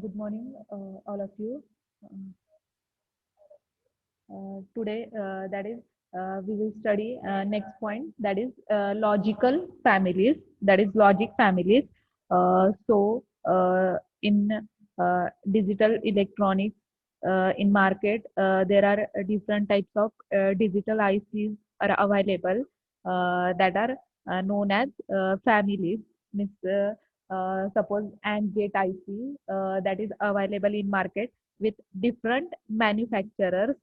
Good morning, all of you. Today, that is, we will study next point, that is logical families, that is logic families. In digital electronics, in market, there are different types of digital ICs are available that are known as families. Means, suppose AND gate IC that is available in market with different manufacturers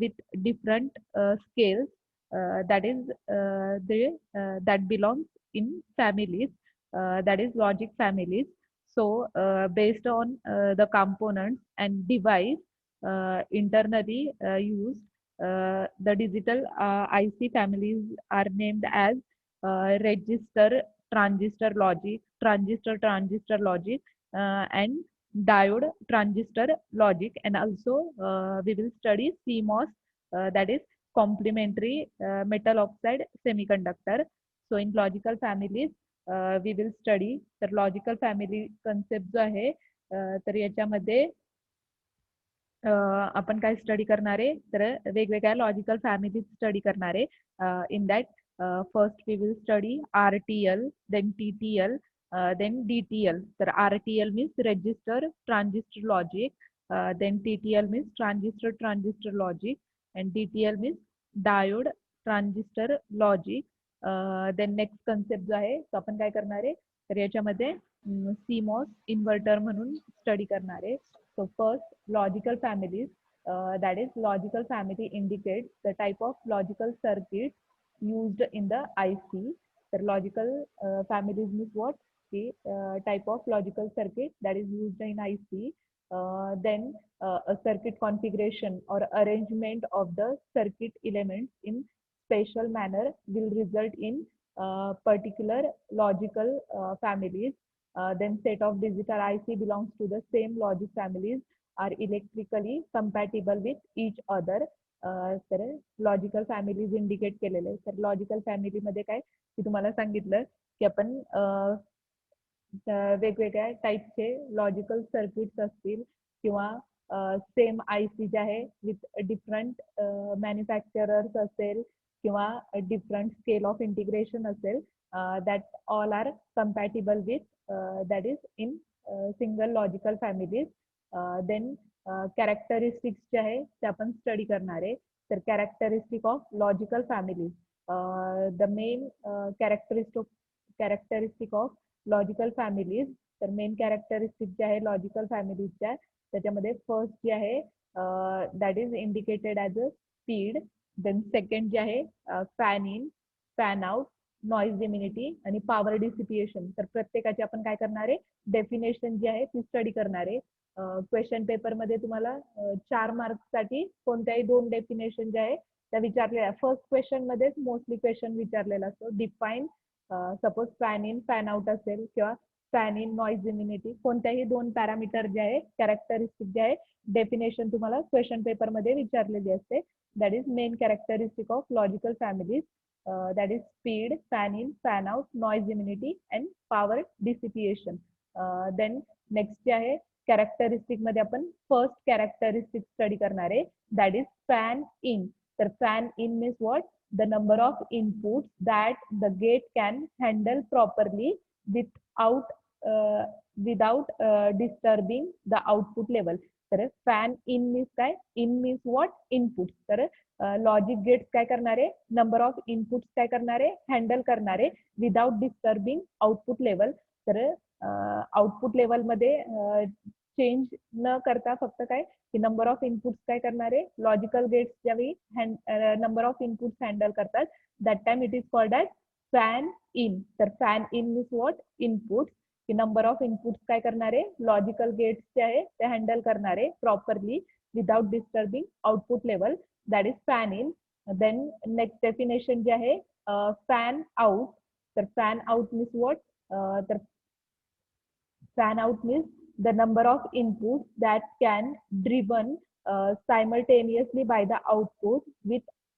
with different scales that is that belongs in families that is logic families. Based on the components and device internally used, the digital IC families are named as register, transistor logic, and diode transistor logic. And also we will study CMOS, that is complementary metal oxide semiconductor. So in logical families we will study तर logical family concept जो आहे तर याच्यामध्ये आपण काय study करणार आहे तर वेगवेगळ्या लॉजिकल फॅमिलीज स्टडी करणार आहे in that first we will study RTL, then TTL, then DTL. तर RTL means register transistor logic, then TTL means transistor logic, and DTL means diode transistor logic. Then next concept जो आहे तो आपण काय करणार आहे तर याच्यामध्ये CMOS इन्व्हर्टर म्हणून स्टडी करणार आहे. So first, logical families. That is, logical family indicates the type of logical circuits used in the IC. The logical families means what? The type of logical circuit that is used in IC. Then a circuit configuration or arrangement of the circuit elements in special manner will result in particular logical families. Then set of digital IC belongs to the same logic families are electrically compatible with each other. तर logical families indicate केलेले आहे. तर logical फॅमिलीमध्ये काय की तुम्हाला सांगितलं की आपण वेगवेगळ्या टाईपचे लॉजिकल सर्किट्स असतील किंवा सेम IC जे आहे विथ डिफरंट मॅन्युफॅक्चरर्स असेल किंवा डिफरंट स्केल ऑफ इंटिग्रेशन असेल, that all are compatible with that is in single logical families. Then characteristics जे आहे ते आपण स्टडी करणार आहे. तर characteristic of logical families, the main characteristic of logical families. तर मेन कॅरेक्टरिस्टिक जे आहे लॉजिकल फॅमिलीजच्या त्याच्यामध्ये फर्स्ट जे आहे that is indicated as a speed. Then second जे आहे fan in, fan out, noise immunity आणि पॉवर डिसिपिएशन. तर प्रत्येकाची आपण काय करणार आहे डेफिनेशन जी आहे ती स्टडी करणार आहे. क्वेश्चन पेपरमध्ये तुम्हाला 4 मार्क्ससाठी कोणत्याही 2 डेफिनेशन ज्या आहे त्या विचारलेल्या. फर्स्ट क्वेश्चन मध्येच मोस्टली क्वेश्चन विचारलेला असतो. Define, suppose fan in fan out असेल किंवा फॅन इन नॉईज इम्युनिटी, कोणत्याही 2 पॅरामीटर जे आहे कॅरेक्टरिस्टिक जे आहे डेफिनेशन तुम्हाला क्वेश्चन पेपरमध्ये विचारलेली असते. That is main characteristic of logical families. That is speed, fan in, fan out, noise immunity and power dissipation. Then next जे आहे कॅरेक्टरिस्टिक मध्ये आपण फर्स्ट कॅरेक्टरिस्टिक स्टडी करणार आहे, दॅट इज फॅन इन. तर fan in means what? The number of input that the gate can handle properly without disturbing the output level. तर fan in means काय? In means what? Input. तर logic gates काय करणार आहे number of inputs काय करणार आहे handle करणार आहे विदाउट डिस्टर्बिंग आउटपुट लेवल. तर आउटपुट लेवलमध्ये चेंज न करता फक्त काय की नंबर ऑफ इनपुट्स काय करणार आहे लॉजिकल गेट्स ज्यावेळी नंबर ऑफ इनपुट्स हँडल करतात that time it is called as fan in. तर fan in means what? Input. की नंबर ऑफ इनपुट्स काय करणार आहे लॉजिकल गेट्स जे आहे ते हँडल करणार आहे properly without disturbing output level, that is fan in. Then next definition जे आहे फॅन आउट. तर फॅन आउट मीन्स व्हॉट? तर fan out means the number of input that can driven simultaneously by the output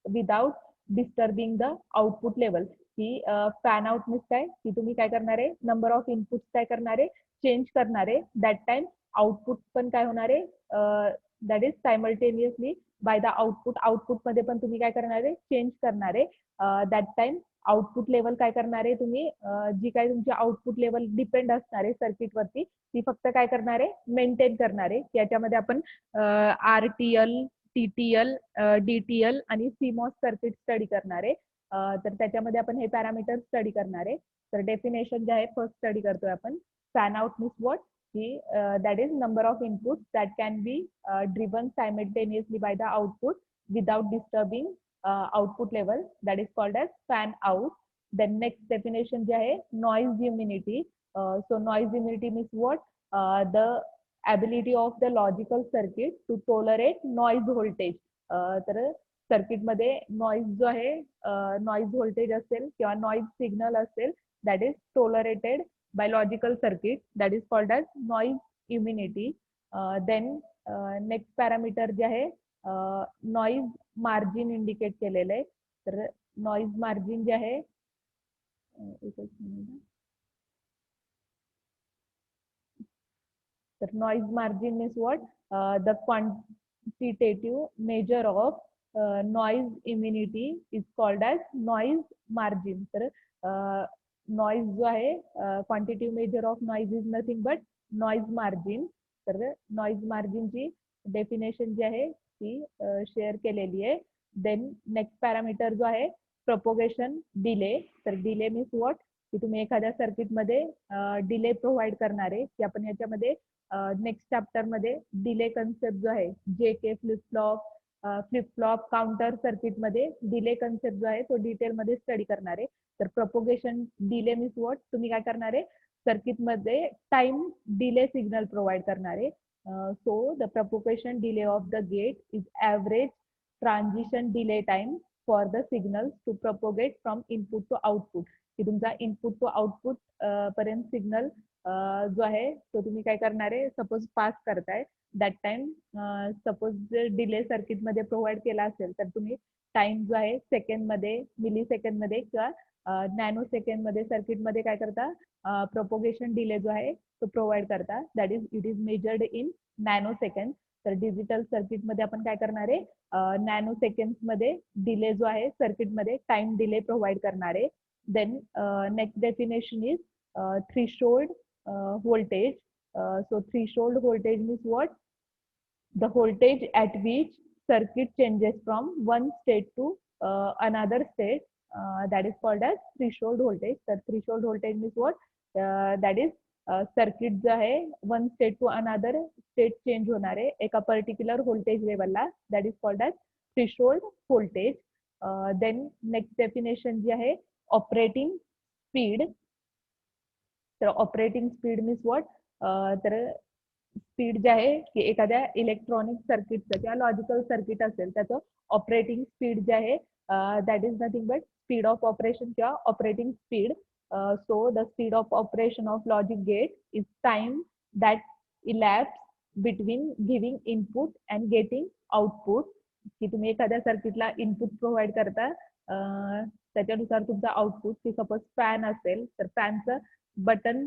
without disturbing the output level. की fan out means काय, की तुम्ही काय करणार आहे, नंबर ऑफ इनपुट्स काय करणार आहे, चेंज करणार आहे. दॅट टाइम आउटपुट पण काय होणार आहे, that is simultaneously by the output मध्ये पण तुम्ही काय करणार आहे, चेंज करणार आहे. दॅट टाइम आउटपुट लेवल काय करणार आहे तुम्ही, जी काय तुमची आउटपुट लेवल डिपेंड असणार आहे सर्किटवरती, ती फक्त काय करणार आहे, मेंटेन करणार आहे. याच्यामध्ये आपण RTL, TTL, DTL आणि CMOS सर्किट स्टडी करणार आहे. तर त्याच्यामध्ये आपण हे पॅरामीटर स्टडी करणार आहे. तर डेफिनेशन जे आहे फर्स्ट स्टडी करतोय आपण. फॅन आउट मीन्स व्हॉट, की that is number of input that can be driven simultaneously by the output without disturbing output level, that is called as fan out. Then next definition जे आहे noise immunity. So noise immunity means what, the ability of the logical circuit to tolerate noise voltage. तर circuit मध्ये noise जो आहे, noise voltage असेल किंवा noise signal असेल, that is tolerated by logical circuit, that is called as noise immunity. Then next parameter जे आहे noise margin indicate केलेलं आहे. तर नॉइज मार्जिन जे आहे, एकच मिनिट. तर noise margin means what, the quantitative measure of noise immunity is called as noise margin. तर नॉइज जो आहे, quantitative measure of noise is nothing but noise margin. तर नॉइज मार्जिनची डेफिनेशन जी आहे ती शेअर केलेली आहे. देन नेक्स्ट पॅरामीटर जो आहे प्रपोगेशन डिले. तर डिले मीन्स व्हॉट, की तुम्ही एखाद्या सर्किटमध्ये डिले प्रोव्हाइड करणार आहे, की आपण याच्यामध्ये नेक्स्ट चॅप्टर मध्ये डिले कन्सेप्ट जो आहे, JK flip flop counter circuit मध्ये डिले कन्सेप्ट जो आहे तो डिटेल मध्ये स्टडी करणार आहे. तर प्रपोगेशन डिले मीन्स व्हॉट, तुम्ही काय करणार आहे, सर्किट मध्ये टाइम डिले सिग्नल प्रोव्हाइड करणार आहे. So the propagation delay of the gate is average transition delay time for the signal to propagate from input to output. की तुमचा इनपुट टू आउटपुट पर्यंत सिग्नल जो आहे तो तुम्ही काय करणार आहे, सपोज पास करताय, दॅट टाइम सपोज जर डिले सर्किटमध्ये प्रोव्हाइड केला असेल तर तुम्ही टाइम जो आहे सेकंडमध्ये, मिली सेकंडमध्ये किंवा नॅनो सेकंडमध्ये सर्किटमध्ये काय करता, प्रपोगेशन डिले जो आहे तो प्रोव्हाइड करता. That is it is measured in nano second. तर डिजिटल सर्किटमध्ये आपण काय करणार आहे, नॅनो सेकंड्समध्ये डिले जो आहे सर्किटमध्ये टाइम डिले प्रोव्हाइड करणार आहे. Then next definition is threshold voltage. So threshold voltage means what? The voltage at which circuit changes from one state to another state. That is called as threshold voltage. तर threshold voltage means what? That is circuit जो आहे one state to another state change होणार आहे एका particular voltage लेवलला. That is called as threshold voltage. Then next definition जी आहे operating speed. तर ऑपरेटिंग स्पीड मीन्स व्हॉट, तर स्पीड जे आहे की एखाद्या इलेक्ट्रॉनिक सर्किटचं किंवा लॉजिकल सर्किट असेल त्याचं ऑपरेटिंग स्पीड जे आहे that is nothing but speed of operation किंवा operating speed. So the speed of operation of logic gate is time that elapse between giving input and getting output. की तुम्ही एखाद्या सर्किटला input provide करता, त्याच्यानुसार तुमचा आउटपुट, की सपोज फॅन असेल तर फॅनचं बटन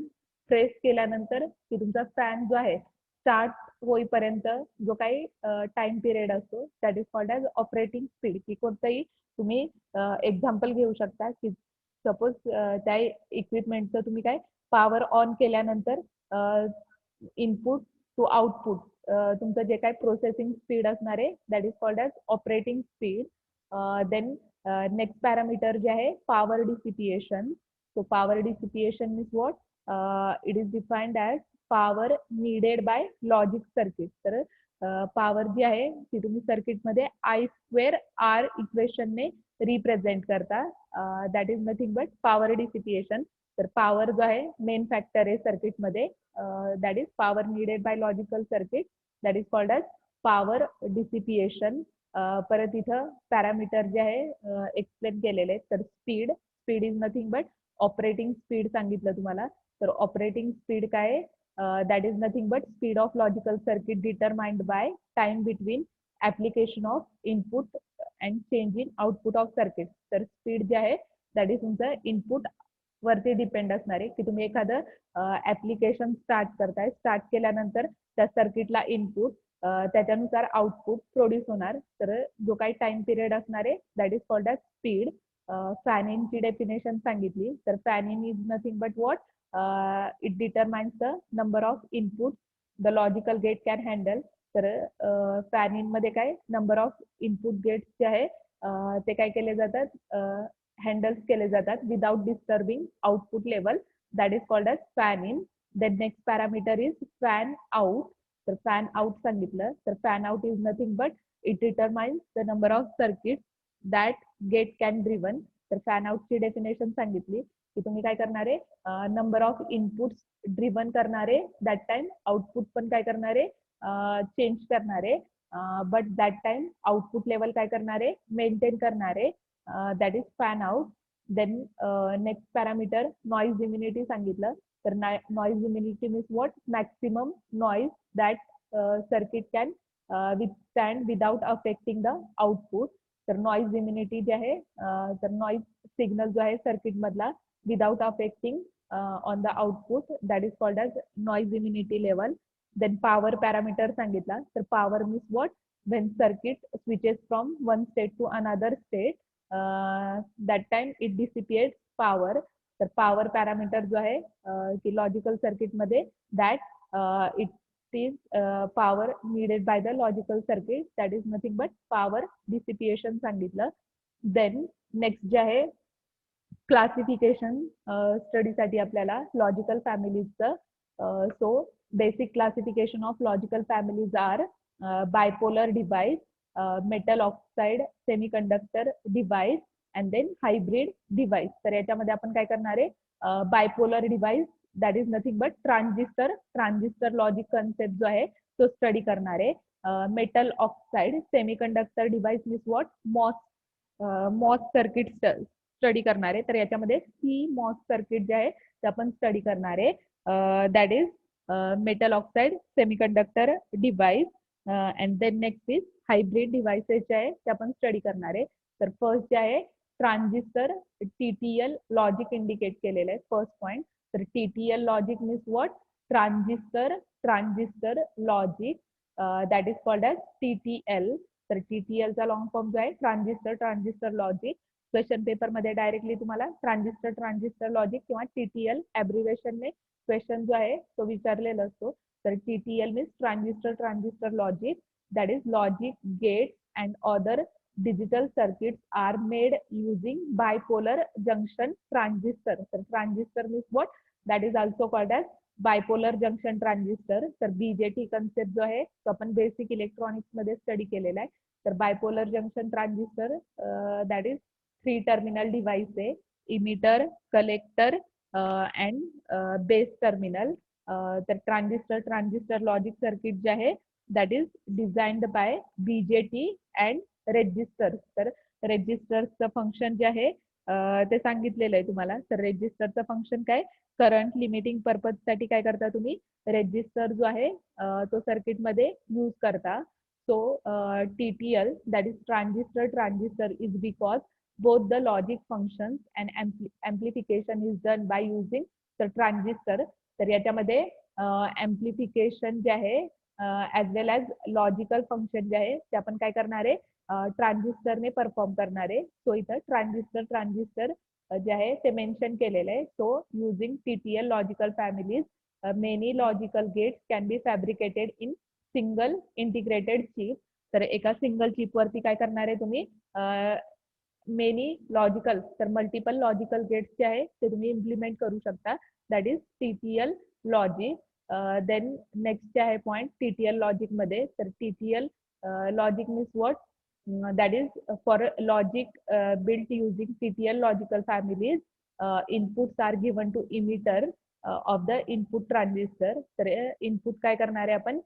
प्रेस केल्यानंतर की तुमचा फॅन जो आहे स्टार्ट होईपर्यंत जो काही टाइम पिरियड असतो that is called as operating speed. की कोणतंही तुम्ही एक्झाम्पल घेऊ शकता की सपोज त्या इक्विपमेंटचं तुम्ही काय पॉवर ऑन केल्यानंतर इनपुट टू आउटपुट तुमचं जे काय प्रोसेसिंग स्पीड असणार आहे that is called as operating speed. Then next parameter जे आहे power dissipation. So power dissipation means what? It is defined as power needed by logic circuit. तर power जी आहे ती तुम्ही सर्किटमध्ये I²R इक्वेशनने रिप्रेझेंट करता. That is nothing but power dissipation. तर पॉवर जो आहे मेन फॅक्टर आहे सर्किटमध्ये, that is power needed by logical circuit, that is called as power dissipation. परत इथं पॅरामीटर जे आहे एक्सप्लेन केलेले आहेत. तर speed is nothing but operating speed सांगितलं तुम्हाला. तर ऑपरेटिंग स्पीड काय, that is nothing but speed of logical circuit determined by time between application of input and change in output of circuit. तर स्पीड जे आहे दॅट इज तुमचं input वरती depend असणार आहे की तुम्ही एखादं ऍप्लिकेशन स्टार्ट करताय. स्टार्ट केल्यानंतर त्या सर्किटला इनपुट त्याच्यानुसार आउटपुट प्रोड्यूस होणार. तर जो काही टाइम पिरियड असणार आहे that is called as speed. Fan इनची डेफिनेशन सांगितली तर fan in is nothing but what it determines the number of input the logical gate can handle. तर फॅन इन मध्ये काय नंबर ऑफ इनपुट गेट्स जे आहे ते काय केले जातात हँडल्स केले जातात without disturbing output level. That is called as fan in. Then next parameter is fan out. तर फॅन आउट सांगितलं तर fan out is nothing but it determines the number of circuit that gate can driven. तर fan आउटची definition सांगितली की तुम्ही काय करणार आहे नंबर ऑफ इनपुट्स ड्रिव्हन करणारे दॅट टाइम आउटपुट पण काय करणारे चेंज करणारे but that time output level काय करणारे मेंटेन करणारे that is fan out. Then next parameter noise immunity सांगितलं तर noise immunity means what maximum noise that circuit can withstand without affecting the output. तर नॉईज इम्युनिटी जे आहे तर noise signal जो आहे सर्किट मधला without affecting on the output that is called as noise immunity level. देन power parameter सांगितला तर power means what when circuit switches from one state to another state that time it dissipates power. तर power parameter जो आहे की logical circuit मध्ये that it is power needed by the logical circuit that is nothing but power dissipation सांगितलं. Then next जे आहे classification स्टडीसाठी आपल्याला लॉजिकल फॅमिलीजचं. So basic classification of logical families are bipolar device, metal oxide semiconductor device and then hybrid device. तर याच्यामध्ये आपण काय करणार आहे bipolar device that is nothing but transistor logic concept जो आहे तो स्टडी करणार आहे. Metal oxide semiconductor device means what MOS circuit study करणार आहे. तर याच्यामध्ये सी मॉस सर्किट जे आहे ते आपण स्टडी करणार आहे that is metal oxide semiconductor device. And then next is hybrid devices जे आहे ते आपण स्टडी करणार आहे. तर फर्स्ट जे आहे ट्रान्झिस्टर TTL लॉजिक इंडिकेट केलेलं आहे फर्स्ट पॉईंट. तर TTL logic means what transistor logic that is called as TTL. तर TTLचा लॉंग फॉर्म जो आहे ट्रान्झिस्टर लॉजिक. क्वेश्चन पेपर मध्ये डायरेक्टली तुम्हाला ट्रान्झिस्टर लॉजिक किंवा TTL ॲब्रिव्हेशनने क्वेश्चन जो आहे तो विचारलेला असतो. तर TTL means transistor logic that is logic gate and other digital circuits are made using bipolar junction transistor. तर transistor means what that is also called as bipolar junction transistor. तर BJT concept जो आहे तो आपण basic electronics मध्ये study केलेला आहे. तर bipolar junction transistor that is 3 terminal device आहे emitter collector and base terminal. तर ट्रान्झिस्टर लॉजिक सर्किट जे आहे that is designed by BJT and resistor. तर रेजिस्टरचं फंक्शन जे आहे ते सांगितलेलं आहे तुम्हाला. तर रेजिस्टरचं फंक्शन काय करंट लिमिटिंग पर्पज साठी काय करता तुम्ही रेजिस्टर जो आहे तो सर्किट मध्ये यूज करता. So TTL that is transistor is because both the logic functions and amplification is done by using the transistor. तर याच्यामध्ये ऍम्प्लिफिकेशन जे आहे ॲज वेल ॲज लॉजिकल फंक्शन जे आहे ते आपण काय करणार आहे ट्रान्झिस्टरने परफॉर्म करणार आहे. सो इथं ट्रान्झिस्टर जे आहे ते मेन्शन केलेलं आहे. So using TTL logical families many logical gates can be fabricated in single integrated chip. तर एका सिंगल चिप वरती काय करणार आहे तुम्ही मेनी लॉजिकल तर मल्टिपल लॉजिकल गेट्स जे आहे ते तुम्ही इम्प्लिमेंट करू शकता. That is TTL logic. Then next जे आहे पॉईंट TTL लॉजिक मध्ये. तर TTL logic means what that is for logic built using TTL logical families inputs are given to emitter of the input transistor. तर input काय करणार आहे आपण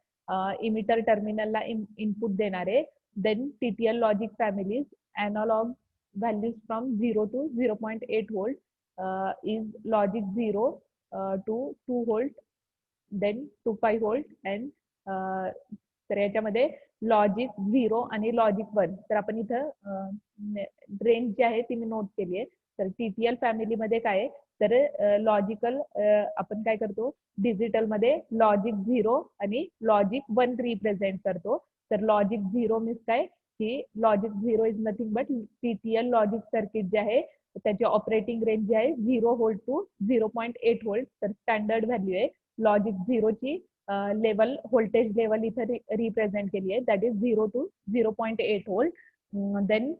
emitter टर्मिनलला इनपुट देणार आहे. Then TTL logic families analog values from 0 to 0.8 volt is logic 0 to 2 volt then to 5 volt and तर याच्यामध्ये लॉजिक 0 आणि लॉजिक 1. तर आपण इथं रेंज जी आहे ती मी नोट केली आहे. तर TTL फॅमिलीमध्ये काय आहे, तर लॉजिकल आपण काय करतो, डिजिटलमध्ये लॉजिक 0 आणि लॉजिक 1 रिप्रेझेंट करतो. तर लॉजिक 0 मीन्स काय, की logic 0 is nothing but TTL logic circuit जे आहे त्याची ऑपरेटिंग रेंज जी आहे 0 व्होल्ट टू 0.8 व्होल्ट. तर स्टँडर्ड व्हॅल्यू आहे लॉजिक 0 ची लेवल, व्होल्टेज लेवल इथं रिप्रेझेंट केली आहे, that is 0 to 0.8 volt. Then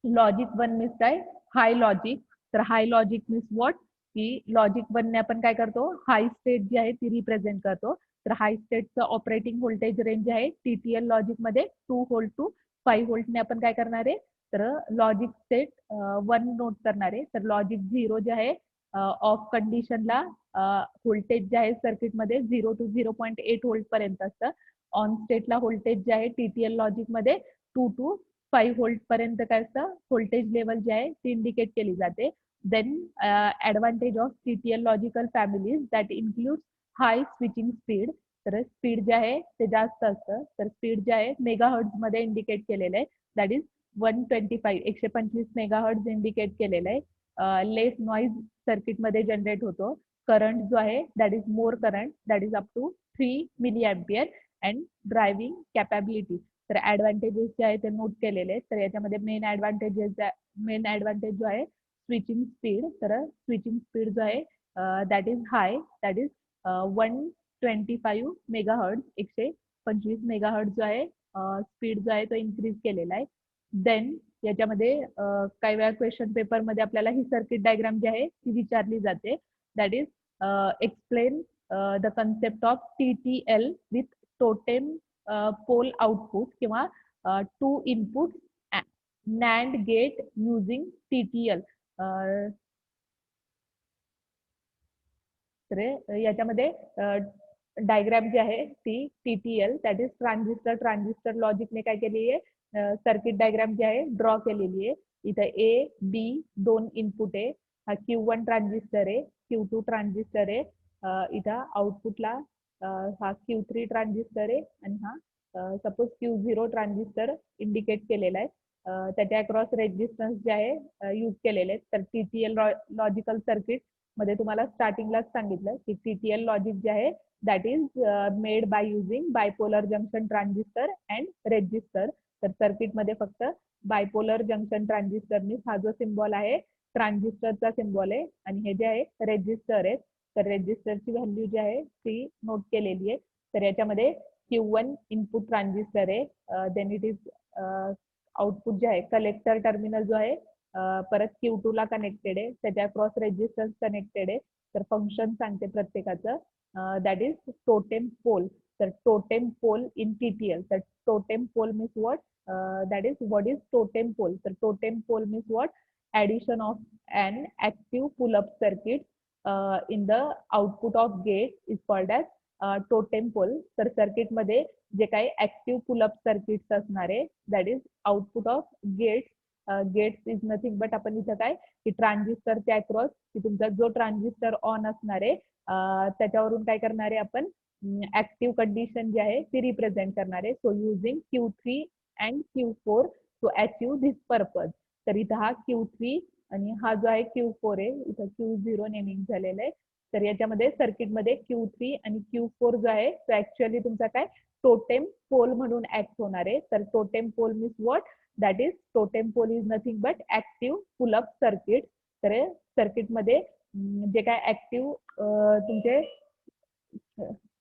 logic 1 means काय, हाय लॉजिक. तर हाय लॉजिक मीन्स व्हॉट, की लॉजिक 1 ने आपण काय करतो, हाय स्टेट जी आहे ती रिप्रेझेंट करतो. तर हाय स्टेटचं ऑपरेटिंग व्होल्टेज रेंज आहे TTL लॉजिक मध्ये 2 व्होल्ट टू 5 व्होल्ट ने आपण काय करणार आहे, तर लॉजिक स्टेट 1 नोट करणार आहे. तर लॉजिक 0 जे आहे ऑफ कंडिशनला व्होल्टेज जे आहे सर्किटमध्ये 0 टू 0.8 व्होल्ट पर्यंत असतं. ऑन स्टेटला व्होल्टेज जे आहे TTL लॉजिक मध्ये 2 टू 5 व्होल्ट पर्यंत काय असतं, व्होल्टेज लेवल जे आहे ती इंडिकेट केली जाते. Then advantage of TTL logical families that include high switching speed. तर स्पीड जे आहे ते जास्त असतं. तर स्पीड जे आहे मेगाहर्ट्ज मध्ये इंडिकेट केलेलं आहे, दॅट इज 125 मेगाहर्ट्ज इंडिकेट केलेलं आहे. लेस नॉईज सर्किटमध्ये जनरेट होतो. करंट जो आहे that is more current, that is up to 3 milli ampere and driving capability. तर ऍडव्हान्टेजेस जे आहे ते नोट केलेले आहेत. तर याच्यामध्ये मेन ऍडव्हान्टेज जो आहे स्विचिंग स्पीड. तर स्विचिंग स्पीड जो आहे that is hi, that is 125 megahertz, 125 megahertz जो आहे स्पीड जो आहे तो इन्क्रीज केलेला आहे. देन याच्यामध्ये काही वेळा क्वेश्चन पेपरमध्ये आपल्याला ही सर्किट डायग्राम जी आहे ती विचारली जाते, that is explain the concept of TTL with totem pole output किंवा 2 input NAND gate using TTL. तर याच्यामध्ये डायग्राम जी आहे ती TTL दॅट इज ट्रान्झिस्टर लॉजिकने काय केलेली आहे, सर्किट डायग्राम जी आहे ड्रॉ केलेली आहे. इथं A-B 2 इनपुट आहे. हा Q1 ट्रान्झिस्टर आहे, Q2 ट्रान्झिस्टर आहे. इथं आउटपुटला हा Q3 ट्रान्झिस्टर आहे आणि हा सपोज Q0 ट्रान्झिस्टर इंडिकेट केलेला आहे. त्याच्या अक्रॉस रेजिस्टन्स जे आहे यूज केलेले आहेत. तर TTL लॉजिकल सर्किट मध्ये तुम्हाला स्टार्टिंगलाच सांगितलं की TTL लॉजिक जे आहे that is made by using bipolar junction transistor and resistor. तर सर्किटमध्ये फक्त बायपोलर जंक्शन ट्रान्झिस्टरनी हा जो सिम्बॉल आहे ट्रान्झिस्टरचा सिम्बॉल आहे आणि हे जे आहे रेजिस्टर आहे. तर रेजिस्टरची व्हॅल्यू जी आहे ती नोट केलेली आहे. तर याच्यामध्ये Q1 इनपुट ट्रान्झिस्टर आहे, देन इट इज आउटपुट जे आहे कलेक्टर टर्मिनल जो आहे परत Q2 ला कनेक्टेड आहे, त्याच्या क्रॉस रेजिस्टन्स कनेक्टेड आहे. तर फंक्शन सांगते प्रत्येकाचं, दॅट इज टोटेम पोल. तर टोटेम पोल इन TTL. तर totem pole means what, that is what is totem pole. तर totem pole means what, addition of an active pull-up circuit in the output of gate is called as totem pole. तर सर्किटमध्ये जे काही active pull up circuits असणार आहे that is output of gates. Gates is nothing but आपण इथं काय की ट्रान्झिस्टरच्या अक्रॉस की तुमचा जो ट्रान्झिस्टर ऑन असणार आहे त्याच्यावरून काय करणार आहे आपण ऍक्टिव्ह कंडिशन जी आहे ती रिप्रेझेंट करणार आहे. So using Q3 and Q4 to achieve this purpose. तर इथं हा Q3 आणि हा जो आहे Q4 आहे, इथं Q0 नेमिंग झालेलं आहे. तर याच्यामध्ये सर्किटमध्ये Q3 आणि Q4 जो आहे तो ऍक्च्युअली तुमचा काय टोटेम पोल म्हणून ऍक्ट होणार आहे. तर totem pole means what, that is totem pole is nothing but active pull up circuit. तर सर्किटमध्ये जे काय ऍक्टिव्ह तुमचे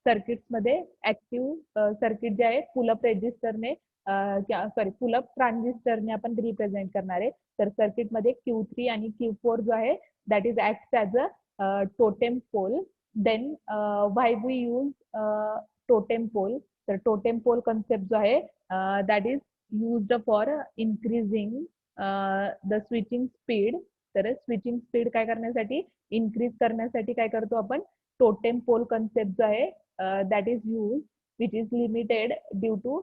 सर्किट्समध्ये ऍक्टिव्ह सर्किट जे आहे पुलअप रेजिस्टरने सॉरी पुलअप ट्रान्झिस्टरने आपण रिप्रेझेंट करणार आहे. तर सर्किटमध्ये Q3 आणि Q4 जो आहे that is act as a totem pole. Then why we use totem pole. तर टोटेम पोल कन्सेप्ट जो आहे that is used for increasing the switching speed. तर स्विचिंग स्पीड काय करण्यासाठी, इन्क्रीज करण्यासाठी काय करतो आपण टोटेम पोल कन्सेप्ट जो आहे that is use which is limited due to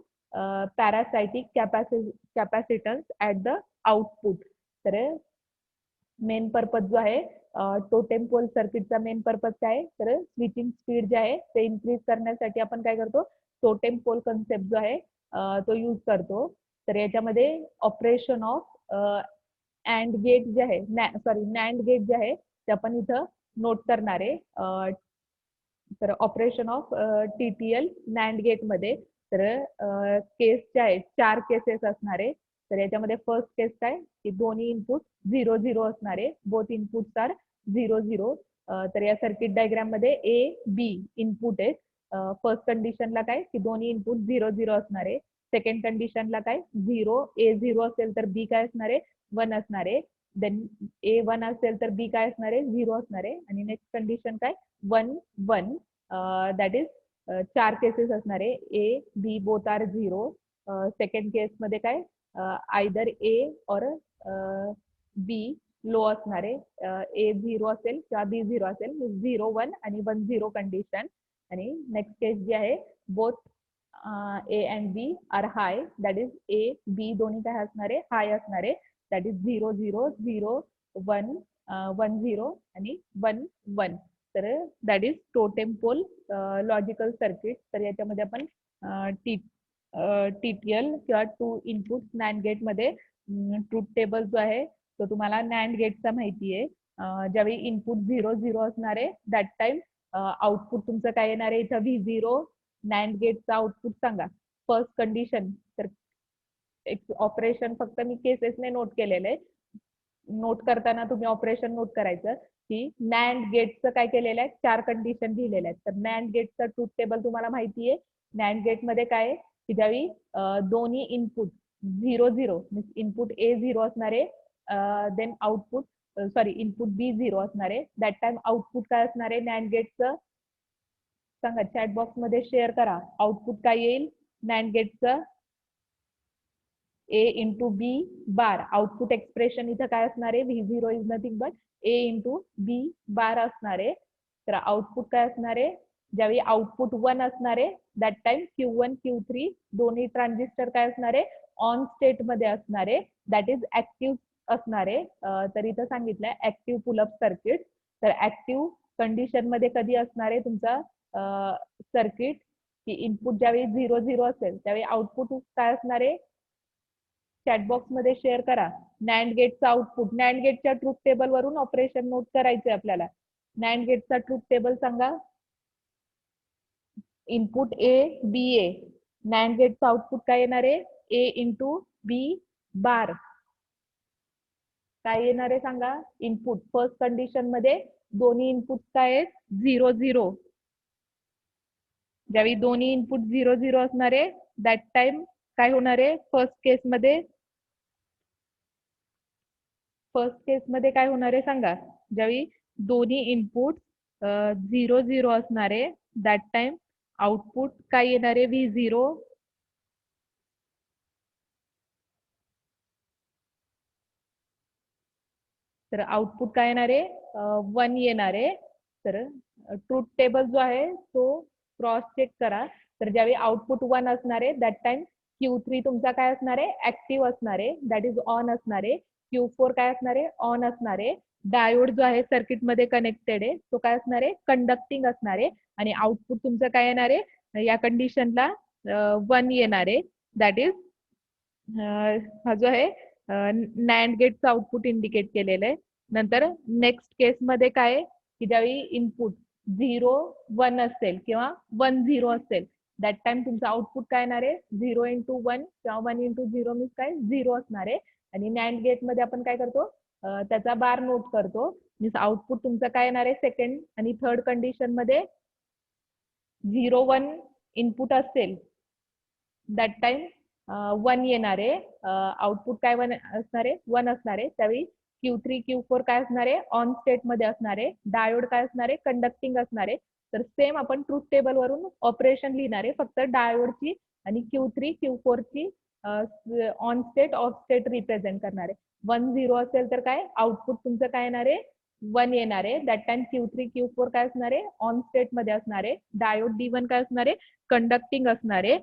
parasitic capacitance at the output. तर मेन पर्पज जो आहे टोटेम पोल सर्किटचा मेन पर्पज काय आहे, तर स्विचिंग स्पीड जे आहे ते इन्क्रीज करण्यासाठी आपण काय करतो टोटेम पोल कन्सेप्ट जो आहे तो यूज करतो. तर याच्यामध्ये ऑपरेशन ऑफ अँड गेट जे आहे नॅन्ड गेट जे आहे ते आपण इथं नोट करणार आहे. तर operation of TTL NAND gate मध्ये तर केस जे आहेत 4 केसेस असणारे. तर याच्यामध्ये फर्स्ट केस काय की दोन्ही इनपुट 0-0 असणारे, बोथ इनपुट्स आर 0-0. तर या सर्किट डायग्राम मध्ये A-B इनपुट आहेत. फर्स्ट कंडिशनला काय की दोन्ही इनपुट 0-0 असणारे. सेकंड कंडिशनला काय 0 A 0 असेल तर B काय असणारे 1 असणारे. देन A 1 असेल तर B काय असणारे 0 असणारे. आणि नेक्स्ट कंडिशन काय 1-1. दॅट इज 4 केसेस असणारे. A, B both are 0. Second case मध्ये काय either A or B low असणारे. A 0 असेल किंवा B 0 असेल. 0-1 आणि 1-0 कंडिशन. आणि नेक्स्ट केस जी आहे both A and B are high. That is A, B दोन्ही काय असणारे हाय असणारे. दॅट इज 0-0, 0-1, 1-0 आणि 1-1. तर that is totem pole logical circuit. तर याच्यामध्ये आपण TTL किंवा 2 इनपुट नॅन्ड गेट मध्ये ट्रूथ टेबल जो आहे तो तुम्हाला नॅन्ड गेटचा माहिती आहे. ज्यावेळी इनपुट 0-0 असणार आहे दॅट टाइम आउटपुट तुमचं काय येणार आहे इथं V0. नॅन्ड गेटचा आउटपुट सांगा. फर्स्ट कंडिशन तर एक ऑपरेशन फक्त मी केसेसने नोट केलेलं आहे. नोट करताना तुम्ही ऑपरेशन नोट करायचं की नॅन्ड गेटचं काय केलेलं आहे 4 कंडिशन दिलेल्या आहेत. तर नॅन्ड गेटचं ट्रूथ टेबल तुम्हाला माहिती आहे. नॅन्ड गेट मध्ये काय आहे की ज्यावेळी दोन्ही इनपुट 0-0 इनपुट A 0 असणारे देन आउटपुट इनपुट B 0 असणारे. दॅट टाइम आउटपुट काय असणार आहे नॅन्ड गेटचं सांगा. चॅट बॉक्स मध्ये शेअर करा. आउटपुट काय येईल नॅन्ड गेटचं A into B bar. Output expression इथं काय असणार आहे V0 is nothing but A into B bar असणार आहे. तर आउटपुट काय असणार आहे ज्यावेळी आउटपुट 1 असणार आहे दॅट टाइम Q1 Q3 दोन्ही ट्रान्झिस्टर काय असणार आहे ऑन स्टेट मध्ये असणार आहे. दॅट इज ऍक्टिव्ह असणार आहे. तर इथं सांगितलंय ऍक्टिव्ह पुलअप सर्किट. तर ऍक्टिव्ह कंडिशन मध्ये कधी असणार आहे तुमचा सर्किट की इनपुट ज्यावेळी 0-0 असेल त्यावेळी आउटपुट काय असणार आहे चॅटबॉक्स मध्ये शेअर करा. नॅन्ड गेटचं आउटपुट नॅन्ड गेटच्या ट्रूथ टेबल वरून ऑपरेशन नोट करायचंय आपल्याला. नॅन्ड गेटचा ट्रूथ टेबल सांगा. Input A B A. Nand गेटचं आउटपुट काय येणार आहे A इंटू B बार. काय येणार आहे सांगा. इनपुट फर्स्ट कंडिशन मध्ये दोन्ही इनपुट काय आहेत 0-0. ज्यावेळी दोन्ही इनपुट 0-0 असणार आहे दॅट टाइम काय होणार आहे फर्स्ट केस मध्ये काय होणार आहे सांगा. ज्यावेळी दोन्ही इनपुट 0-0 असणार आहे दॅट टाइम आउटपुट काय येणार आहे V0. तर आउटपुट काय येणार आहे 1 येणार आहे. तर ट्रूथ टेबल जो आहे तो क्रॉस चेक करा. तर ज्यावेळी आउटपुट 1 असणार आहे दॅट टाइम Q3 तुमचा काय असणार आहे ऍक्टिव्ह असणार आहे दॅट इज ऑन असणार आहे. Q4 काय असणार आहे ऑन असणार आहे. डायोड जो आहे सर्किट मध्ये कनेक्टेड आहे तो काय असणार आहे कंडक्टिंग असणार आहे. आणि आउटपुट तुमचं काय येणार आहे या कंडिशनला 1 येणार आहे. दॅट इज हा जो आहे नॅन्ड गेटचं आउटपुट इंडिकेट केलेलं आहे. नंतर नेक्स्ट केस मध्ये काय आहे की ज्यावेळी इनपुट 0-1 असेल किंवा 1-0 असेल दॅट टाइम तुमचं आउटपुट काय येणार आहे 0-1 किंवा 1-0 मीन्स काय 0 असणार आहे. आणि नॅन्ड गेट मध्ये आपण काय करतो त्याचा बार नोट करतो. मीन्स आउटपुट तुमचं काय येणार आहे सेकंड आणि थर्ड कंडिशन मध्ये 0-1 इनपुट असेल दॅट टाइम 1 येणार आहे. आउटपुट काय 1 असणार आहे 1 असणार आहे. त्यावेळी Q3 Q4 काय असणार आहे ऑन स्टेट मध्ये असणार आहे. डायोड काय असणार आहे कंडक्टिंग असणार आहे. तर सेम आपण ट्रूथ टेबल वरून ऑपरेशन लिहिणार आहे फक्त डायोडची आणि Q3 Q4 ची on state of state represent करणार आहे. 1-0 असेल तर काय आउटपुट तुमचं काय येणार आहे 1 येणार आहे. दॅट टाइम Q3 Q4 काय असणार आहे ऑन स्टेट मध्ये असणार आहे. डायोड D1 काय असणार आहे कंडक्टिंग असणार आहे.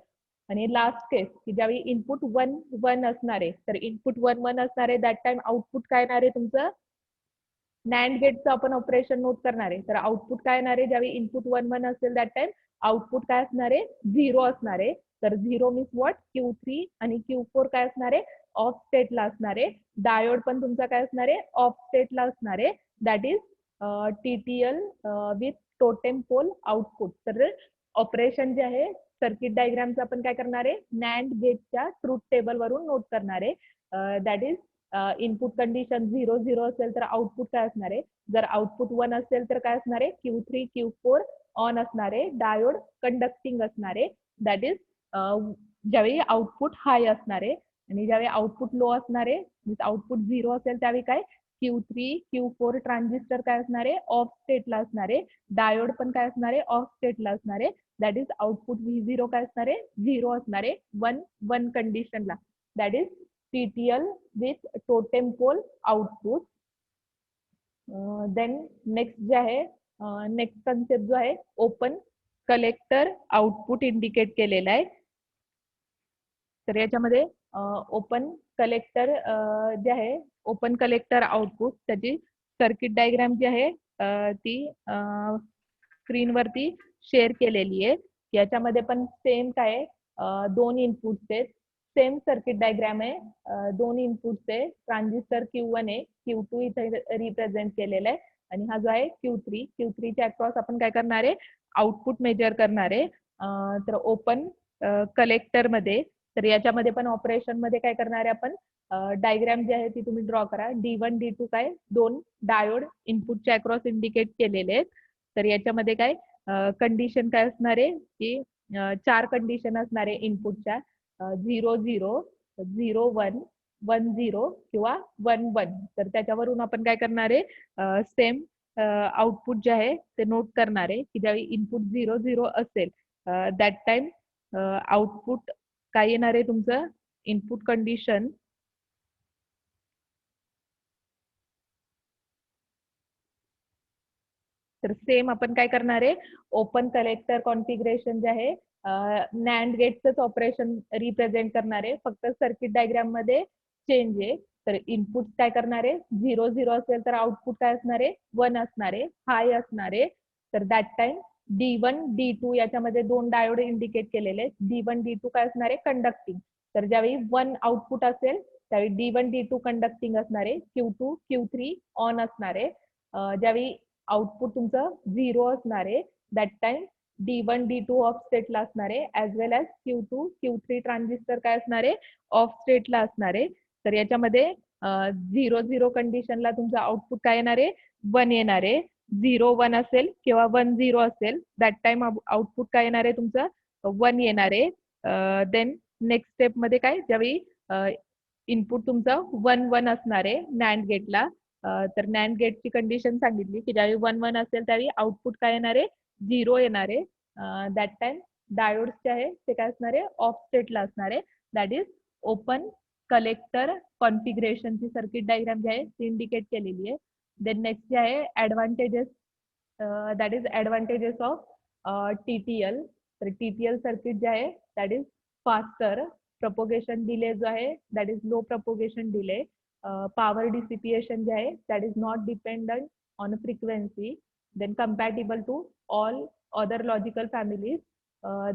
आणि लास्ट केस की ज्यावेळी इनपुट 1-1 असणार आहे तर इनपुट 1-1 असणार आहे दॅट टाइम आउटपुट काय येणार आहे तुमचं नॅन्ड गेटचं आपण ऑपरेशन नोट करणार आहे. तर आउटपुट काय येणार आहे ज्यावेळी इनपुट 1-1 असेल दॅट टाइम आउटपुट काय असणार आहे 0 असणार आहे. तर 0 मीन्स व्हॉट Q3 आणि Q4 काय असणार आहे ऑफ स्टेटला असणार आहे. डायोड पण तुमचा काय असणार आहे, ऑफ स्टेटला असणार आहे. That is TTL with totem pole output. तर ऑपरेशन जे आहे सर्किट डायग्रामचं आपण काय करणार आहे, नॅन्ड गेटच्या ट्रूथ टेबल वरून नोट करणार आहे. दॅट इज इनपुट कंडिशन 0 0 असेल तर आउटपुट काय असणार आहे, जर आउटपुट 1 असेल तर काय असणार आहे, Q3 Q4 ऑन असणार आहे, डायोड कंडक्टिंग असणार आहे. दॅट इज ज्यावेळी आउटपुट हाय असणार आहे आणि ज्यावेळी आउटपुट लो असणार आहे, आउटपुट 0 असेल त्यावेळी काय, Q3 Q4 ट्रान्झिस्टर काय असणार आहे, ऑफ स्टेटला असणार आहे. डायोड पण काय असणार आहे, ऑफ स्टेटला असणार आहे. दॅट इज आउटपुट V0 काय असणार आहे, 0 असणार आहे 1 कंडिशनला. That is TTL with totem pole output. Then next जे आहे, नेक्स्ट कन्सेप्ट जो आहे, ओपन कलेक्टर आउटपुट इंडिकेट केलेला आहे. तर याच्यामध्ये ओपन कलेक्टर जे आहे, ओपन कलेक्टर आउटपुट त्याची सर्किट डायग्राम जी आहे ती स्क्रीनवरती शेअर केलेली आहे. याच्यामध्ये पण सेम काय दोन इनपुट्स आहेत, सेम सर्किट डायग्राम आहे. दोन इनपुट्स आहे, ट्रान्झिस्टर Q1 आहे, Q2 इथे रिप्रेझेंट केलेला आहे आणि हा जो आहे Q3 च्या अक्रॉस आपण काय करणार आहे, आउटपुट मेजर करणार आहे. तर ओपन कलेक्टर मध्ये, तर याच्यामध्ये पण ऑपरेशन मध्ये काय करणार आहे आपण, डायग्राम जी आहे ती तुम्ही ड्रॉ करा. D1 D2 काय दोन डायोड इनपुटच्या अक्रॉस इंडिकेट केलेले आहेत. तर याच्यामध्ये काय कंडिशन काय असणार आहे की 4 कंडिशन असणार आहे इनपुटच्या, 0 0 0 1 1 0 किंवा 1 1. तर त्याच्यावरून आपण काय करणार आहे, सेम आउटपुट जे आहे ते नोट करणार आहे की ज्यावेळी इनपुट 0 0 असेल दॅट टाइम आउटपुट काय येणार आहे तुमचं, इनपुट कंडिशन तर सेम आपण काय करणार आहे, ओपन कलेक्टर कॉन्फिगरेशन जे आहे नॅन्ड गेटचंच ऑपरेशन रिप्रेझेंट करणार आहे, फक्त सर्किट डायग्राम मध्ये चेंज आहे. तर इनपुट काय करणार आहे, 0 0 असेल तर आउटपुट काय असणार आहे, 1 असणार आहे, हाय असणार आहे. तर दॅट टाइम D1 D2 याच्यामध्ये दोन डायोड इंडिकेट केलेले आहेत. D1 D2 काय असणार आहे, कंडक्टिंग. तर ज्यावेळी 1 आउटपुट असेल त्यावेळी D1 D2 कंडक्टिंग असणार आहे, Q2 Q3 ऑन असणार आहे. ज्यावेळी आउटपुट तुमचं 0 असणार आहे that time D1 D2 of स्टेटला असणार आहे, ऍज वेल एज Q2 Q3 ट्रान्झिस्टर काय असणार आहे, ऑफ स्टेटला असणार आहे. तर याच्यामध्ये 0 0 कंडिशनला तुमचं आउटपुट काय येणार आहे, 1 येणार आहे. 0 1 असेल किंवा 1 0 असेल दॅट टाइम आउटपुट काय येणार आहे तुमचं, 1 येणार आहे. देन नेक्स्ट स्टेप मध्ये काय, ज्यावेळी इनपुट तुमचं 1 1 असणार आहे नॅन्ड गेटला, तर नॅन्ड गेटची कंडिशन सांगितली की ज्यावेळी 1 1 असेल त्यावेळी आउटपुट काय येणार आहे, 0 येणार आहे. दॅट टाइम डायोड्स जे आहे ते काय असणार आहे, ऑफ स्टेटला असणार आहे. दॅट इज ओपन कलेक्टर कॉन्फिगरेशनची सर्किट डायग्राम जी आहे ती इंडिकेट केलेली आहे. देन नेक्स्ट जे आहे advantages, that is advantages of TTL. तर TTL सर्किट जे आहे that is faster, propagation delay जो आहे that is low propagation delay, power dissipation जे आहे that is not dependent on frequency, then compatible to all other logical families.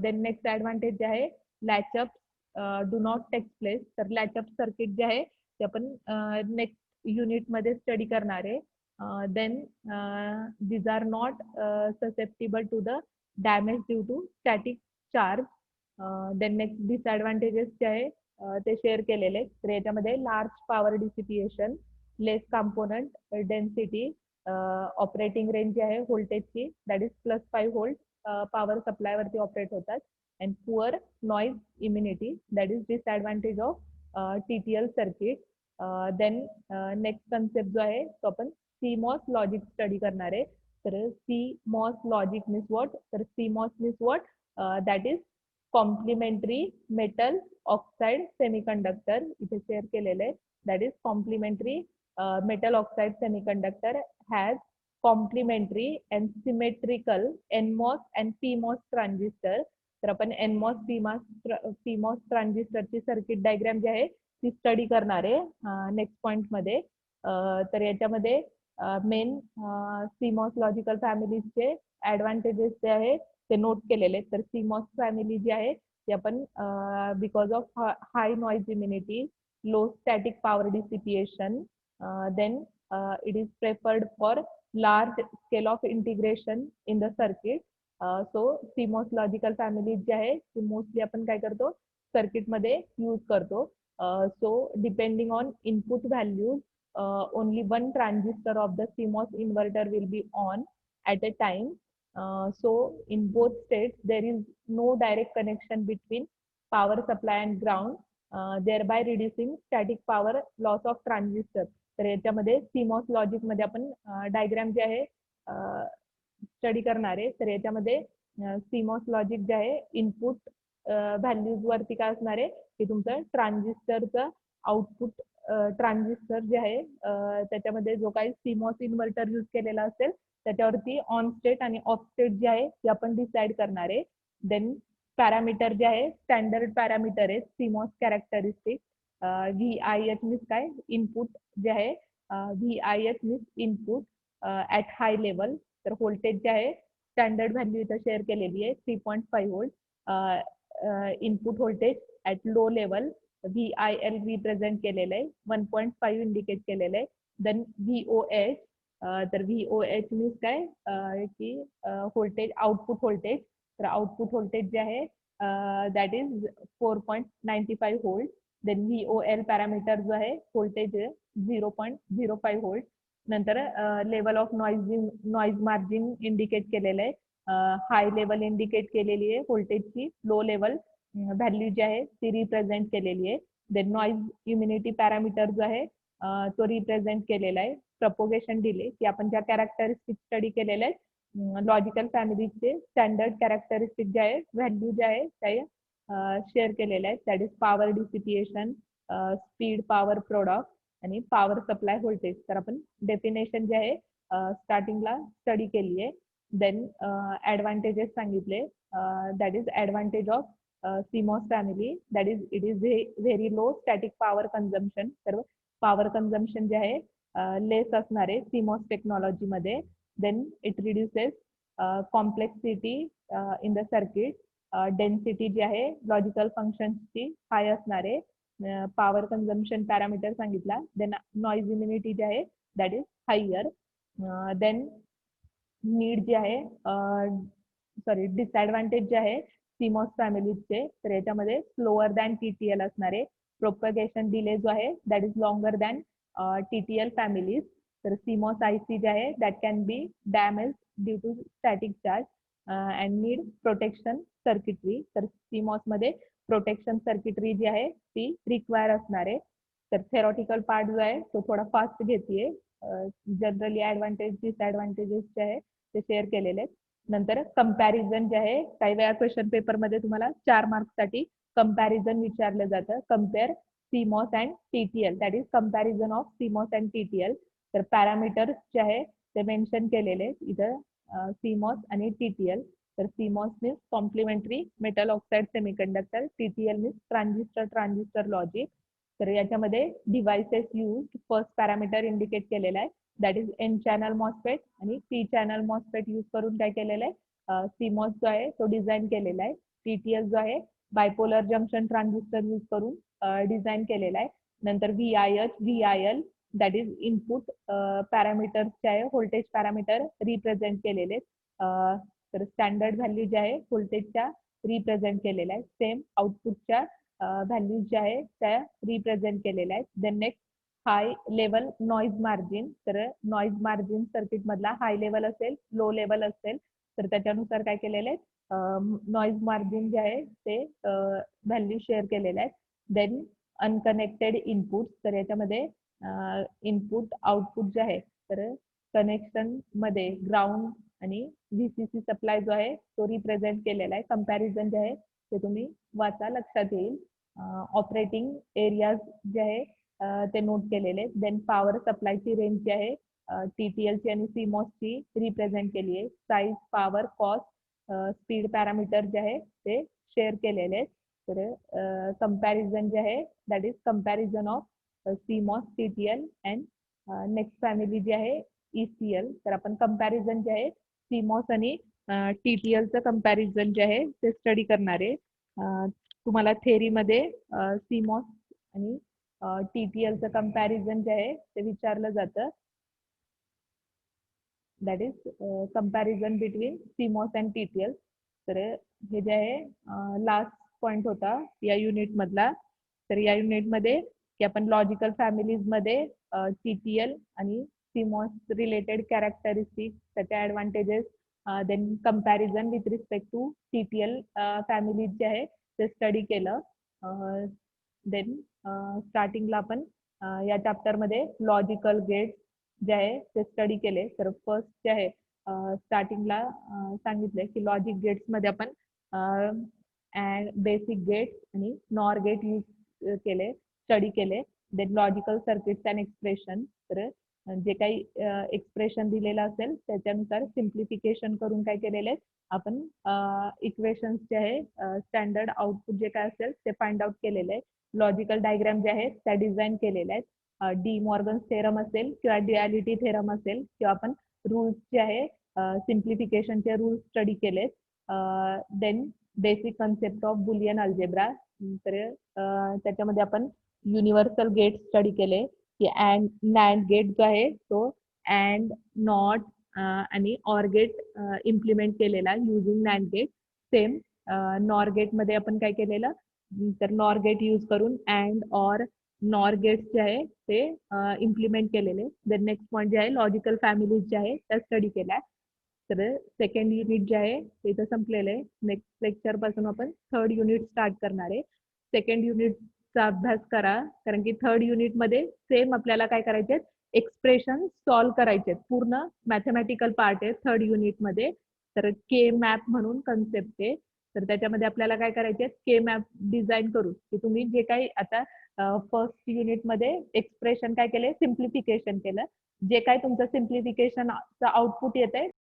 Then next advantage जे आहे latchup do not take place. तर लॅचअप circuit जे आहे ते आपण नेक्स्ट युनिटमध्ये स्टडी करणार आहे. Then these are not susceptible to the damage due to static charge. Then next disadvantages जे आहे ते शेअर केलेले. तर याच्यामध्ये large power dissipation, less component density, operating range जी आहे व्होल्टेजची that is +5 volt power supply वरती ऑपरेट होतात. And poor noise immunity that is disadvantage of TTL circuit. Then next concept जो आहे तो आपण CMOS लॉजिक स्टडी करणार आहे. तर CMOS लॉजिक मीन्स व्हॉट, तर CMOS means what, that is complementary metal oxide semiconductor, इथे शेअर केलेलं आहे. That is complementary metal oxide semiconductor has complementary and symmetrical NMOS and PMOS transistor. तर आपण NMOS PMOS ट्रान्झिस्टरची सर्किट डायग्राम जी आहे ती स्टडी करणार आहे नेक्स्ट पॉइंट मध्ये. तर याच्यामध्ये मेन CMOS लॉजिकल फॅमिलीजचे ऍडव्हान्टेजेस जे आहे ते नोट केलेले आहेत. तर CMOS फॅमिली जी आहे ती आपण because of high noise immunity, low static power dissipation. Then it is preferred for large scale of integration in the circuit. So CMOS logical family जे आहे ती मोस्टली आपण काय करतो सर्किटमध्ये यूज करतो. So depending on input values only one transistor of the CMOS inverter will be on at a time. So in both states there is no direct connection between power supply and ground, thereby reducing static power loss of transistor. तर याच्यामध्ये CMOS logic मध्ये आपण diagram जे आहे study करणार आहे. तर याच्यामध्ये CMOS लॉजिक जे आहे इनपुट व्हॅल्यूज वरती काय असणार आहे की तुमचं ट्रान्झिस्टरचं आउटपुट ट्रान्झिस्टर जे आहे त्याच्यामध्ये जो काही CMOS इन्व्हर्टर यूज केलेला असेल त्याच्यावरती ऑन स्टेट आणि ऑफ स्टेट जे आहे ते आपण डिसाईड करणार आहे. देन पॅरामीटर जे आहे स्टँडर्ड पॅरामीटर आहे CMOS कॅरेक्टरिस्टिक. VIH मीन्स काय इनपुट जे आहे VIH means input at high level. तर व्होल्टेज जे आहे स्टँडर्ड व्हॅल्यू इथं शेअर केलेली आहे 3.5 volt. Input voltage at low level VIL represent केलेलं आहे 1.5 इंडिकेट केलेलं आहे. देन VOH तर VOH मीन्स काय की व्होल्टेज आउटपुट व्होल्टेज. तर आउटपुट व्होल्टेज जे आहे that is 4.95 volt. Then VOL parameter जो आहे व्होल्टेज 0.05 व्होल्ट. नंतर level of noise margin indicate केलेलं आहे. हाय लेवल इंडिकेट केलेली आहे व्होल्टेजची. लो लेवल व्हॅल्यू जी आहे ती रिप्रेझेंट केलेली आहे. देन नॉइज इम्युनिटी पॅरामीटर जो आहे तो रिप्रेझेंट केलेला आहे. प्रपोगेशन डिले की आपण ज्या कॅरेक्टरिस्टिक स्टडी केलेल्या आहेत लॉजिकल फॅमिलीचे स्टँडर्ड कॅरेक्टरिस्टिक जे आहे व्हॅल्यू जे आहे ते शेअर केलेले आहेत. That is power dissipation, speed, power product आणि पॉवर सप्लाय व्होल्टेज. तर आपण डेफिनेशन जे आहे स्टार्टिंगला स्टडी केली आहे. देन ॲडव्हान्टेजेस सांगितले. That is advantage of CMOS family. That is it is very low static power consumption. तर पॉवर कन्झम्पशन जे आहे लेस असणार आहे CMOS टेक्नॉलॉजीमध्ये. Then it reduces complexity in the circuit. Density जी आहे लॉजिकल फंक्शन्सची हाय असणार आहे. पॉवर कन्झम्पशन पॅरामीटर सांगितला. देन नॉइज इम्युनिटी जे आहे that is higher. Then need जे आहे सॉरी डिसएडव्हान्टेज जे आहे CMOS फॅमिलीचे तर याच्यामध्ये स्लोअर दॅन TTL असणार आहे. प्रोपगेशन डिले जो आहे that is longer than TTL families. तर CMOS IC जे आहे that can be damage due to static charge and need protection circuitry. तर CMOS मध्ये प्रोटेक्शन सर्किटरी जी आहे ती रिक्वायर असणार आहे. तर थेरॉटिकल पार्ट जो आहे तो थोडा फास्ट घेते. जनरली ॲडव्हान्टेज डिसएडव्हान्टेजेस जे आहे ते शेअर केलेले आहेत. नंतर कंपॅरिझन जे आहे काही वेळा क्वेश्चन पेपरमध्ये तुम्हाला 4 मार्क्ससाठी कंपॅरिझन विचारलं जातं. Compare CMOS and TTL that is comparison of CMOS and TTL. तर पॅरामीटर्स जे आहे ते मेन्शन केलेले आहेत इथं CMOS आणि TTL. तर CMOS means complementary metal oxide semiconductor. TTL means transistor logic. तर याच्यामध्ये devices use first parameter indicate केलेला आहे that is N channel MOSFET आणि P चॅनल मॉसफेट यूज करून काय केलेलं आहे CMOS जो आहे तो डिझाईन केलेला आहे. TTL जो आहे बायपोलर जंक्शन ट्रान्झिस्टर यूज करून डिझाईन केलेला आहे. नंतर VIH VIL that is input parameters जे आहे व्होल्टेज पॅरामीटर रिप्रेझेंट केलेले आहेत. तर स्टँडर्ड व्हॅल्यू जे आहे व्होल्टेजच्या रिप्रेझेंट केलेल्या आहेत. सेम आउटपुटच्या व्हॅल्यूज ज्या आहे त्या रिप्रेझेंट केलेल्या आहेत. Then next high level noise margin. तर नॉइज मार्जिन सर्किट मधला हाय लेवल असेल लो लेवल असेल तर त्याच्यानुसार काय केलेलं आहे नॉइज मार्जिन जे आहे ते व्हॅल्यू शेअर केलेले आहेत. Then unconnected input. तर याच्यामध्ये इनपुट आउटपुट जे आहे तर कनेक्शन मध्ये ग्राउंड आणि VCC सप्लाय जो आहे तो रिप्रेझेंट केलेला आहे. कंपॅरिझन जे आहे ते तुम्ही वाचा लक्षात येईल. ऑपरेटिंग एरियाज जे आहे ते नोट केलेले. देन पॉवर सप्लायची रेंज जी आहे TTL ची आणि CMOS ची रिप्रेझेंट केली आहे. Size, power, cost, speed parameter जे आहे ते शेअर केलेले आहेत. तर कंपॅरिझन जे आहे that is comparison of CMOS TTL and next family जी आहे ECL. तर आपण कंपॅरिझन जे आहे CMOS आणि TTLचं कंपॅरिझन जे आहे ते स्टडी करणार आहे. तुम्हाला थेरीमध्ये CMOS आणि TTL चं कंपॅरिझन जे आहे ते विचारलं जातं. That is comparison between CMOS and TTL. तर हे जे आहे लास्ट पॉइंट होता या युनिट मधला. तर या युनिट मध्ये की आपण लॉजिकल फॅमिलीज मध्ये TTL आणि CMOS रिलेटेड कॅरेक्टरिस्टिक, त्याचे advantages, then comparison with respect to TTL families जे आहे ते स्टडी केलं. देन स्टार्टिंगला आपण या चॅप्टर मध्ये लॉजिकल गेट्स जे आहे ते स्टडी केले. तर फर्स्ट जे आहे स्टार्टिंगला सांगितलंय की लॉजिक गेट्स मध्ये आपण बेसिक गेट्स आणि नॉर गेट यूज केले, स्टडी केले. Then logical circuits and expression. तर जे काही एक्सप्रेशन दिलेलं असेल त्याच्यानुसार सिम्प्लिफिकेशन करून काय केलेले आहे आपण इक्वेशन्स जे आहे स्टँडर्ड आउटपुट जे काय असेल ते फाइंड आउट केलेले आहे. लॉजिकल डायग्राम जे आहेत त्या डिझाईन केलेल्या आहेत. डी मॉर्गन्स थेरम असेल किंवा ड्युअलिटी थेरम असेल किंवा आपण रूल्स जे आहे सिम्प्लिफिकेशनचे रूल्स स्टडी केलेत. Then basic concept of Boolean algebra. तर त्याच्यामध्ये आपण युनिव्हर्सल गेट स्टडी केले की अँड नॅन्ड गेट जो आहे तो अँड नॉट आणि ऑर गेट इम्प्लिमेंट केलेला using NAND gate. Same NOR gate मध्ये आपण काय केलेलं तर नॉर गेट यूज करून अँड ऑर नॉर गेट्स जे आहे ते इम्प्लिमेंट केलेले. देन नेक्स्ट पॉईंट जे आहे लॉजिकल फॅमिलीज जे आहे त्या स्टडी केल्या. तर सेकंड युनिट जे आहे ते इथं संपलेलं आहे. नेक्स्ट लेक्चर पासून आपण थर्ड युनिट स्टार्ट करणार आहे. सेकंड युनिटचा अभ्यास करा, कारण की थर्ड युनिट मध्ये सेम आपल्याला काय करायचे एक्सप्रेशन सॉल्व्ह करायचे. पूर्ण मॅथमॅटिकल पार्ट आहे थर्ड युनिट मध्ये. तर के मॅप म्हणून कन्सेप्ट आहे. तर त्याच्यामध्ये आपल्याला काय करायचे के मॅप डिझाईन करू की तुम्ही जे काही आता फर्स्ट युनिट मध्ये एक्सप्रेशन काय केले सिम्प्लिफिकेशन केलं. जे काय तुमचं सिम्प्लिफिकेशनचं आउटपुट येत आहे